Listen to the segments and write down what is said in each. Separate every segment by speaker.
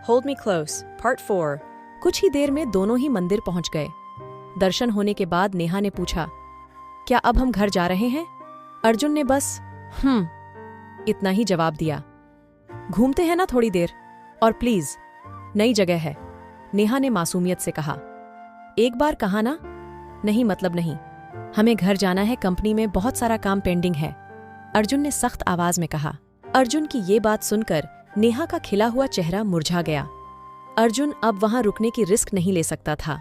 Speaker 1: Hold me close part 4। कुछ ही देर में दोनों ही मंदिर पहुंच गए। दर्शन होने के बाद नेहा ने पूछा, क्या अब हम घर जा रहे हैं? अर्जुन ने बस इतना ही जवाब दिया। घूमते हैं ना थोड़ी देर, और प्लीज, नई जगह है, नेहा ने मासूमियत से कहा। एक बार कहा ना? नहीं मतलब नहीं, हमें घर जाना है, कंपनी में बहुत सारा काम पेंडिंग है, अर्जुन ने सख्त आवाज में कहा। अर्जुन की ये बात सुनकर नेहा का खिला हुआ चेहरा मुरझा गया। अर्जुन अब वहां रुकने की रिस्क नहीं ले सकता था।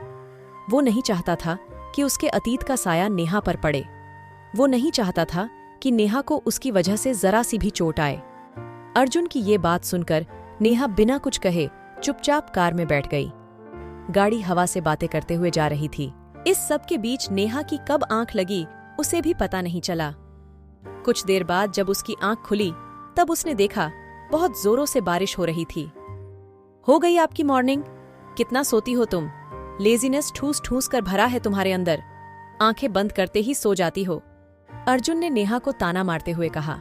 Speaker 1: वो नहीं चाहता था कि उसके अतीत का साया नेहा पर पड़े। वो नहीं चाहता था कि नेहा को उसकी वजह से जरा सी भी चोट आए। अर्जुन की ये बात सुनकर नेहा बिना कुछ कहे चुपचाप कार में बैठ गई। गाड़ी हवा से बातें करते हुए जा रही थी। इस सब के बीच नेहा की कब आंख लगी उसे भी पता नहीं चला। कुछ देर बाद जब उसकी आंख खुली तब उसने देखा बहुत जोरों से बारिश हो रही थी। हो गई आपकी मॉर्निंग? कितना सोती हो तुम? लेजीनेस ठूस ठूस कर भरा है तुम्हारे अंदर, आंखें बंद करते ही सो जाती हो, अर्जुन ने नेहा को ताना मारते हुए कहा।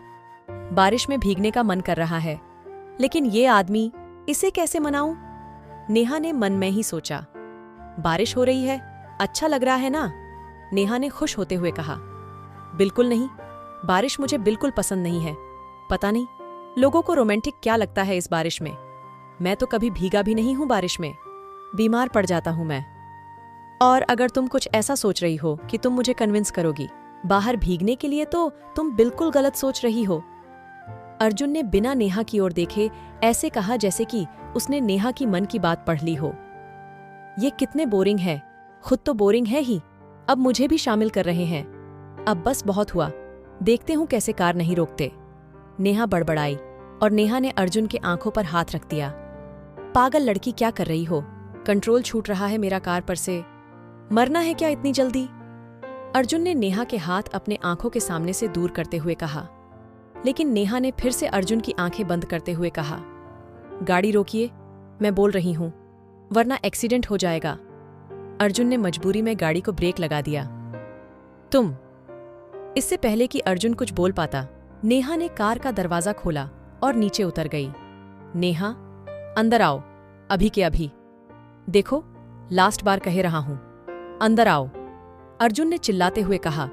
Speaker 1: बारिश में भीगने का मन कर रहा है, लेकिन ये आदमी, इसे कैसे मनाऊं? नेहा ने मन में ही सोचा। बारिश हो रही है, अच्छा लग रहा है ना? नेहा ने खुश होते हुए कहा। बिल्कुल नहीं, बारिश मुझे बिल्कुल पसंद नहीं है। पता नहीं लोगों को रोमांटिक क्या लगता है इस बारिश में। मैं तो कभी भीगा भी नहीं हूं बारिश में, बीमार पड़ जाता हूं मैं। और अगर तुम कुछ ऐसा सोच रही हो कि तुम मुझे कन्विंस करोगी बाहर भीगने के लिए, तो तुम बिल्कुल गलत सोच रही हो। अर्जुन ने बिना नेहा की ओर देखे ऐसे कहा जैसे कि उसने नेहा की मन की बात पढ़ ली हो। ये कितने बोरिंग है, खुद तो बोरिंग है ही, अब मुझे भी शामिल कर रहे हैं। अब बस बहुत हुआ, देखते हूं कैसे कार नहीं रोकते, नेहा बड़बड़ाई। और नेहा ने अर्जुन के आंखों पर हाथ रख दिया। पागल लड़की, क्या कर रही हो? कंट्रोल छूट रहा है मेरा कार पर से, मरना है क्या इतनी जल्दी? अर्जुन ने नेहा के हाथ अपने आंखों के सामने से दूर करते हुए कहा। लेकिन नेहा ने फिर से अर्जुन की आंखें बंद करते हुए कहा, गाड़ी रोकिए, मैं बोल रही हूं, वरना एक्सीडेंट हो जाएगा। अर्जुन ने मजबूरी में गाड़ी को ब्रेक लगा दिया। तुम। इससे पहले कि अर्जुन कुछ बोल पाता, नेहा ने कार का दरवाजा खोला और नीचे उतर गई। नेहा, अंदर आओ, अभी के अभी। देखो, लास्ट बार कह रहा हूं, अंदर आओ, अर्जुन ने चिल्लाते हुए कहा।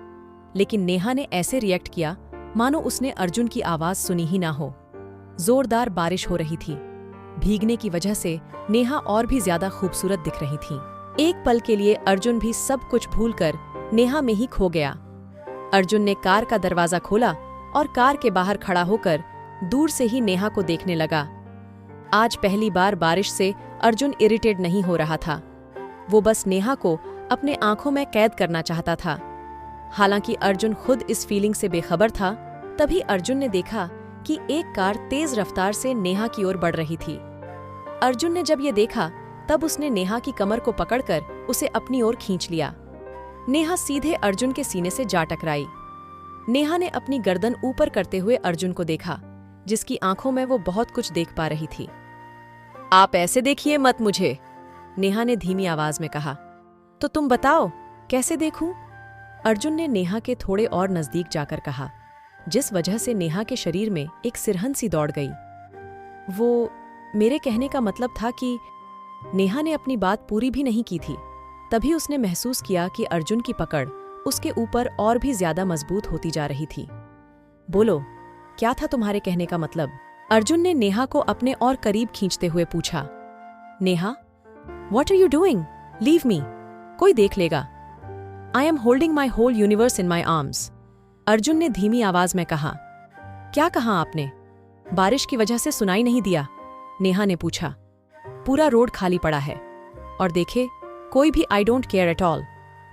Speaker 1: लेकिन नेहा ने ऐसे रिएक्ट किया मानो उसने अर्जुन की आवाज सुनी ही ना हो। जोरदार बारिश हो रही थी। भीगने की वजह से नेहा और भी ज्यादा खूबसूरत दिख रही थी। एक पल के लिए अर्जुन भी सब कुछ भूलकर नेहा में ही खो गया। अर्जुन ने कार का दरवाजा खोला और कार के बाहर खड़ा होकर दूर से ही नेहा को देखने लगा। आज पहली बार बारिश से अर्जुन इरिटेट नहीं हो रहा था। वो बस नेहा को अपने आंखों में कैद करना चाहता था। हालांकि अर्जुन खुद इस फीलिंग से बेखबर था, तभी अर्जुन ने देखा कि एक कार तेज रफ्तार से नेहा की ओर बढ़ रही थी। अर्जुन ने जब ये देखा तब उसने नेहा की कमर को पकड़कर उसे अपनी ओर खींच लिया। नेहा सीधे अर्जुन के सीने से जा टकराई। नेहा ने अपनी गर्दन ऊपर करते हुए अर्जुन को देखा, जिसकी आंखों में वो बहुत कुछ देख पा रही थी। आप ऐसे देखिए मत मुझे, नेहा ने धीमी आवाज में कहा। तो तुम बताओ, कैसे देखूं? अर्जुन ने नेहा के थोड़े और नजदीक जाकर कहा, जिस वजह से नेहा के शरीर में एक सिरहन सी दौड़ गई। वो, मेरे कहने का मतलब था कि नेहा ने अपनी बात पूरी भी नहीं की थी। तभी उसने महसूस किया कि अर्जुन की पकड़ उसके ऊपर और भी ज्यादा मजबूत होती जा रही थी। बोलो, क्या था तुम्हारे कहने का मतलब? अर्जुन ने नेहा को अपने और करीब खींचते हुए पूछा। Neha, what are you doing? Leave me, कोई देख लेगा। I am holding my whole universe in my arms, Arjun ने धीमी आवाज में कहा। क्या कहा आपने? बारिश की वजह से सुनाई नहीं दिया? नेहा ने पूछा। पूरा रोड खाली पड़ा है, और देखे, कोई भी I don't care at all.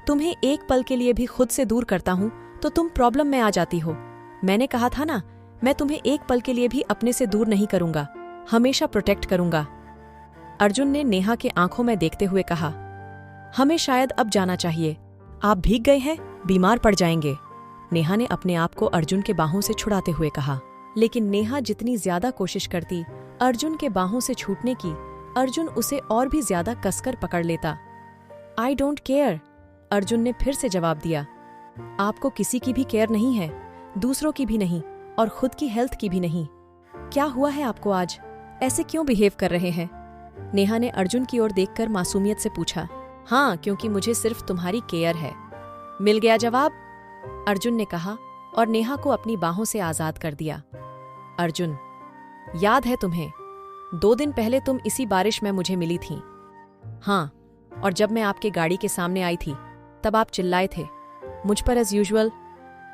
Speaker 1: तुम्हें एक पल के लिए भी खुद से दूर करता हूं तो तुम प्रॉब्लम में आ जाती हो। मैंने कहा था ना, मैं तुम्हें एक पल के लिए भी अपने से दूर नहीं करूंगा, हमेशा प्रोटेक्ट करूंगा, अर्जुन ने नेहा के आंखों में देखते हुए कहा। हमें शायद अब जाना चाहिए, आप भीग गए हैं, बीमार पड़ जाएंगे, नेहा ने अपने आप को अर्जुन के बाहों से छुड़ाते हुए कहा। लेकिन नेहा जितनी ज्यादा कोशिश करती अर्जुन के बाहों से छूटने की, अर्जुन उसे और भी ज्यादा कसकर पकड़ लेता। आई डोंट केयर, अर्जुन ने फिर से जवाब दिया। आपको किसी की भी केयर नहीं है, दूसरों की भी नहीं, और खुद की हेल्थ की भी नहीं। क्या हुआ है आपको आज? ऐसे क्यों बिहेव कर रहे हैं? नेहा ने अर्जुन की ओर देखकर मासूमियत से पूछा। हाँ, क्योंकि मुझे सिर्फ तुम्हारी केयर है। मिल गया जवाब, अर्जुन ने कहा और नेहा को अपनी बाहों से आजाद कर दिया। अर्जुन, याद है तुम्हें 2 दिन पहले तुम इसी बारिश में मुझे मिली थीं। हाँ, और जब मैं आपके गाड़ी के सामने आई थी तब आप चिल्लाए थे मुझ पर एज यूजुअल।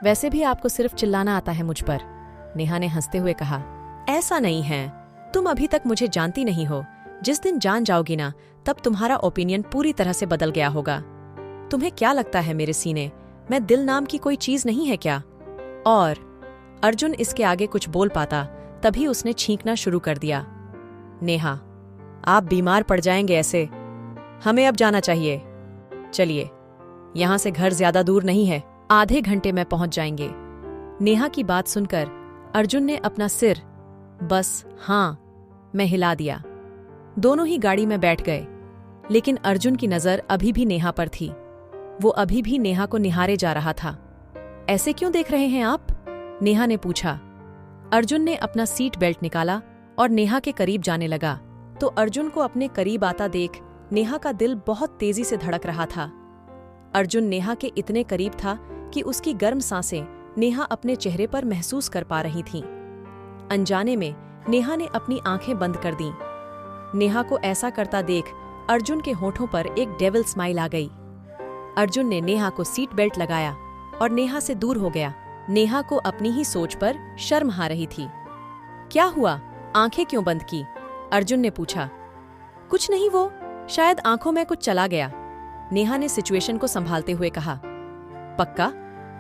Speaker 1: वैसे भी आपको सिर्फ चिल्लाना आता है मुझ पर, नेहा ने हंसते हुए कहा। ऐसा नहीं है, तुम अभी तक मुझे जानती नहीं हो। जिस दिन जान जाओगी ना, तब तुम्हारा ओपिनियन पूरी तरह से बदल गया होगा। तुम्हें क्या लगता है मेरे सीने मैं दिल नाम की कोई चीज नहीं है क्या? और अर्जुन इसके आगे कुछ बोल पाता तभी उसने छींकना शुरू कर दिया। नेहा, आप बीमार पड़ जाएंगे ऐसे। हमें अब जाना चाहिए। चलिए, यहां से घर ज्यादा दूर नहीं है, आधे घंटे में पहुंच जाएंगे। नेहा की बात सुनकर अर्जुन ने अपना सिर बस हाँ में हिला दिया। दोनों ही गाड़ी में बैठ गए, लेकिन अर्जुन की नजर अभी भी नेहा पर थी। वो अभी भी नेहा को निहारे जा रहा था। ऐसे क्यों देख रहे हैं आप? नेहा ने पूछा। अर्जुन ने अपना सीट बेल्ट निकाला और नेहा के करीब जाने लगा तो अर्जुन को अपने करीब आता देख नेहा का दिल बहुत तेजी से धड़क रहा था। अर्जुन नेहा के इतने करीब था कि उसकी गर्म सांसें नेहा अपने चेहरे पर महसूस कर पा रही थीं। अनजाने में नेहा ने अपनी आंखें बंद कर दीं। नेहा को ऐसा करता देख अर्जुन के होठों पर एक डेविल स्माइल आ गई। अर्जुन ने नेहा को सीट बेल्ट लगाया और नेहा से दूर हो गया। नेहा को अपनी ही सोच पर शर्म आ रही थी। क्या हुआ, आंखें क्यों बंद की? अर्जुन ने पूछा। कुछ नहीं, वो शायद आंखों में कुछ चला गया, नेहा ने सिचुएशन को संभालते हुए कहा। पक्का?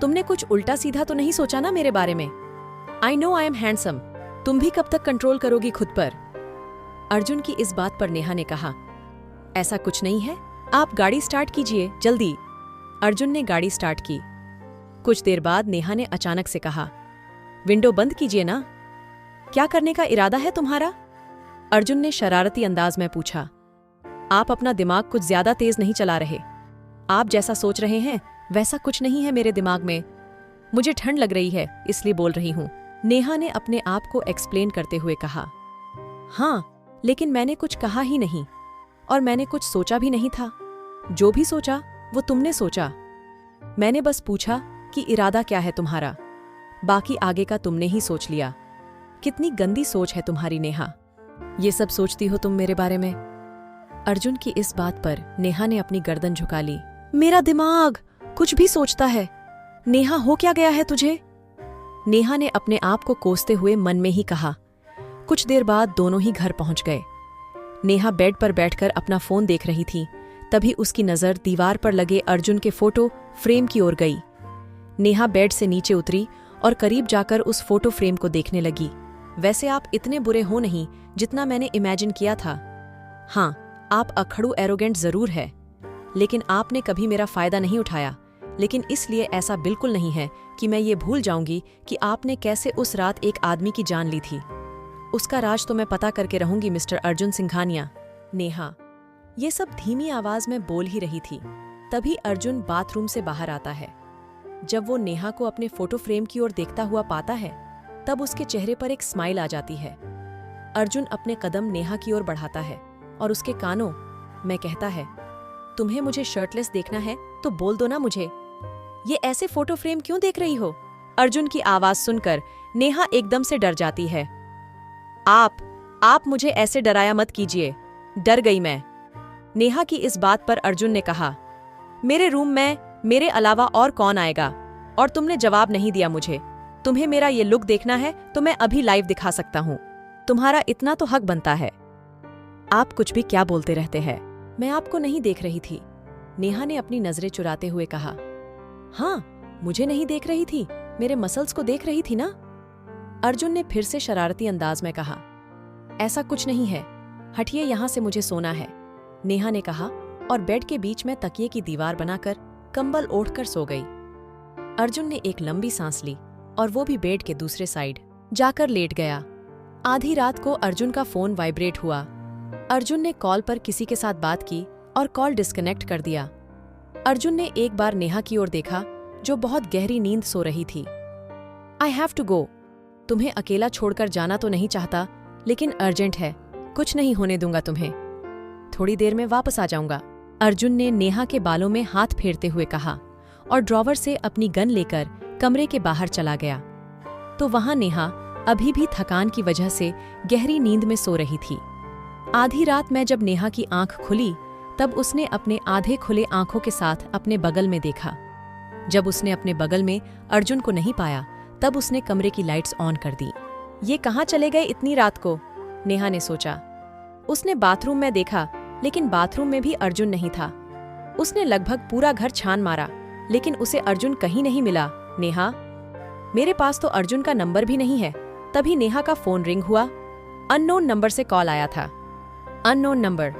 Speaker 1: तुमने कुछ उल्टा सीधा तो नहीं सोचा ना मेरे बारे में? I know I am handsome, तुम भी कब तक कंट्रोल करोगी खुद पर? अर्जुन की इस बात पर नेहा ने कहा। ऐसा कुछ नहीं है, आप गाड़ी स्टार्ट कीजिए जल्दी। अर्जुन ने गाड़ी स्टार्ट की। कुछ देर बाद नेहा ने अचानक से कहा, विंडो बंद कीजिए ना। क्या करने का इरादा है तुम्हारा? अर्जुन ने शरारती अंदाज में पूछा। आप अपना दिमाग कुछ ज्यादा तेज नहीं चला रहे? आप जैसा सोच रहे हैं वैसा कुछ नहीं है मेरे दिमाग में। मुझे ठंड लग रही है इसलिए बोल रही हूं, नेहा ने अपने आप को एक्सप्लेन करते हुए कहा। हाँ, लेकिन मैंने कुछ कहा ही नहीं और मैंने कुछ सोचा भी नहीं था। जो भी सोचा वो तुमने सोचा। मैंने बस पूछा कि इरादा क्या है तुम्हारा, बाकी आगे का तुमने ही सोच लिया। कितनी गंदी सोच है तुम्हारी नेहा, ये सब सोचती हो तुम मेरे बारे में? अर्जुन की इस बात पर नेहा ने अपनी गर्दन झुका ली। मेरा दिमाग कुछ भी सोचता है। नेहा, हो क्या गया है तुझे? नेहा ने अपने आप को कोसते हुए मन में ही कहा। कुछ देर बाद दोनों ही घर पहुंच गए। नेहा बेड पर बैठकर अपना फोन देख रही थी, तभी उसकी नजर दीवार पर लगे अर्जुन के फोटो फ्रेम की ओर गई। नेहा बेड से नीचे उतरी और करीब जाकर उस फोटो फ्रेम को देखने लगी। वैसे आप इतने बुरे हो नहीं जितना मैंने इमेजिन किया था। हाँ, आप अखड़ू एरोगेंट जरूर है, लेकिन आपने कभी मेरा फायदा नहीं उठाया। लेकिन इसलिए ऐसा बिल्कुल नहीं है कि मैं ये भूल जाऊंगी कि आपने कैसे उस रात एक आदमी की जान ली थी। उसका राज तो मैं पता करके रहूंगी मिस्टर अर्जुन सिंघानिया। नेहा ये सब धीमी आवाज में बोल ही रही थी, तभी अर्जुन बाथरूम से बाहर आता है। जब वो नेहा को अपने फोटो फ्रेम की ओर देखता हुआ पाता है, तब उसके चेहरे पर एक स्माइल आ जाती है। अर्जुन अपने कदम नेहा की ओर बढ़ाता है और उसके कानों में कहता है, तुम्हें मुझे शर्टलेस देखना है तो बोल दो ना मुझे। ये ऐसे फोटो फ्रेम क्यों देख रही हो? अर्जुन की आवाज सुनकर नेहा एकदम से डर जाती है। आप मुझे ऐसे डराया मत कीजिए, डर गई मैं। नेहा की इस बात पर अर्जुन ने कहा, मेरे रूम में मेरे अलावा और कौन आएगा? और तुमने जवाब नहीं दिया मुझे। तुम्हें मेरा ये लुक देखना है तो मैं अभी लाइव दिखा सकता हूँ। तुम्हारा इतना तो हक बनता है। आप कुछ भी क्या बोलते रहते हैं? मैं आपको नहीं देख रही थी, नेहा ने अपनी नजरें चुराते हुए कहा। हाँ, मुझे नहीं देख रही थी, मेरे मसल्स को देख रही थी ना? अर्जुन ने फिर से शरारती अंदाज में कहा। ऐसा कुछ नहीं है, हटिए यहाँ से, मुझे सोना है, नेहा ने कहा और बेड के बीच में तकिए की दीवार बनाकर कंबल ओढ़कर सो गई। अर्जुन ने एक लंबी सांस ली और वो भी बेड के दूसरे साइड जाकर लेट गया। आधी रात को अर्जुन का फोन वाइब्रेट हुआ। अर्जुन ने कॉल पर किसी के साथ बात की और कॉल डिस्कनेक्ट कर दिया। अर्जुन ने एक बार नेहा की ओर देखा जो बहुत गहरी नींद सो रही थी। आई हैव टू गो, तुम्हें अकेला छोड़कर जाना तो नहीं चाहता, लेकिन अर्जेंट है, कुछ नहीं होने दूंगा तुम्हें। थोड़ी देर में वापस आ जाऊंगा, अर्जुन ने नेहा के बालों में हाथ फेरते हुए कहा और ड्रॉवर से अपनी गन लेकर कमरे के बाहर चला गया। तो वहां नेहा अभी भी थकान की वजह से गहरी नींद में सो रही थी। आधी रात में जब नेहा की आंख खुली तब उसने अपने आधे खुले आंखों के साथ अपने बगल में देखा। जब उसने अपने बगल में अर्जुन को नहीं पाया तब उसने कमरे की लाइट्स ऑन कर दी। ये कहाँ चले गए इतनी रात को, नेहा ने सोचा। उसने बाथरूम में देखा लेकिन बाथरूम में भी अर्जुन नहीं था। उसने लगभग पूरा घर छान मारा लेकिन उसे अर्जुन कहीं नहीं मिला। नेहा, मेरे पास तो अर्जुन का नंबर भी नहीं है। तभी नेहा का फोन रिंग हुआ। अननोन नंबर से कॉल आया था। अननोन नंबर,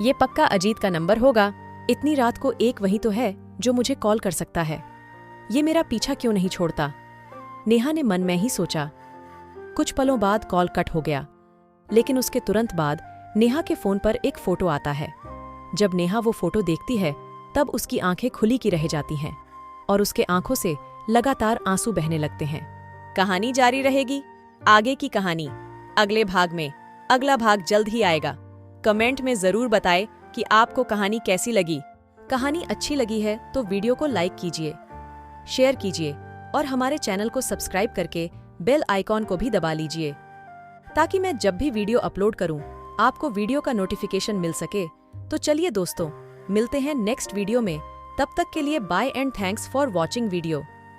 Speaker 1: ये पक्का अजीत का नंबर होगा। इतनी रात को एक वही तो है जो मुझे कॉल कर सकता है। ये मेरा पीछा क्यों नहीं छोड़ता, नेहा ने मन में ही सोचा। कुछ पलों बाद कॉल कट हो गया लेकिन उसके तुरंत बाद नेहा के फोन पर एक फोटो आता है। जब नेहा वो फोटो देखती है तब उसकी आंखें खुली की रह जाती हैं और उसके आंखों से लगातार आंसू बहने लगते हैं। कहानी जारी रहेगी, आगे की कहानी अगले भाग में। अगला भाग जल्द ही आएगा। कमेंट में जरूर बताएं कि आपको कहानी कैसी लगी। कहानी अच्छी लगी है तो वीडियो को लाइक कीजिए, शेयर कीजिए और हमारे चैनल को सब्सक्राइब करके बेल आइकॉन को भी दबा लीजिए ताकि मैं जब भी वीडियो अपलोड करूं आपको वीडियो का नोटिफिकेशन मिल सके। तो चलिए दोस्तों, मिलते हैं नेक्स्ट वीडियो में। तब तक के लिए bye and thanks for watching video.